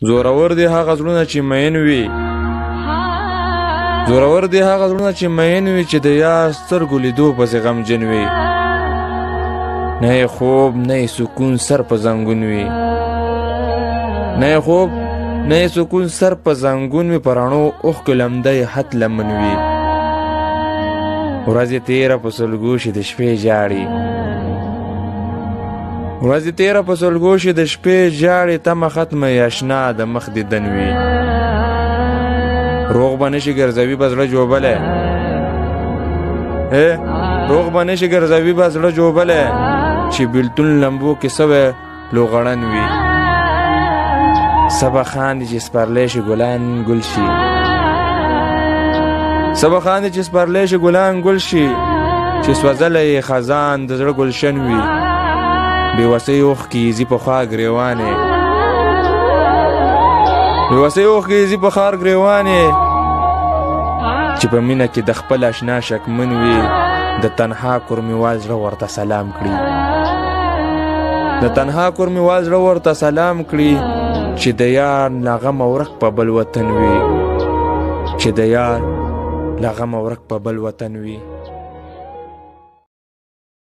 زورور دی هغه زړونه چې مین وي، زورور دی هغه زړونه چې مین وي، چې د یار سترګو لیدو پسې غمجن وي. نه یې خوب نه یې سکون سر په زنګون وي، نه یې خوب نه یې سکون سر په زنګون وي، په رڼو اوښکو لمده یې حد لمن وي. ورځ یې تېره په سلګو شي د شپې ژاړي، ورځ یې تېره په سلګو شي د شپې ژاړي، تمه ختمه یې اشنا د مخ دیدن وي. روغ به نشي ګرځوي به زړه جوبلی، روغ به نشي ګرځوي به زړه جوبلی، چې بېلتون لمبو کې سوی لوغړن وي. سبا خاندي چې سپرلی شي ګلان ګل شي، سبا خاندي چې سپرلی شي ګلان ګل شي، چې سوځلی یې خزان د زړه ګلشن وي. بېوسۍ اوښکې یې ځي په خوا ګرېوانې، بېوسۍ اوښکې یې ځي په خار ګرېوانې، چې په مینه کې د خپل اشنا شکمن وي. د تنها کورمیوال زړه ورته سلام کړي، د تنها کورمیوال زړه ورته سلام کړي، چې د یار له غمه ورک په بل وطن وي، چې د یار له غمه ورک په بل وطن وي.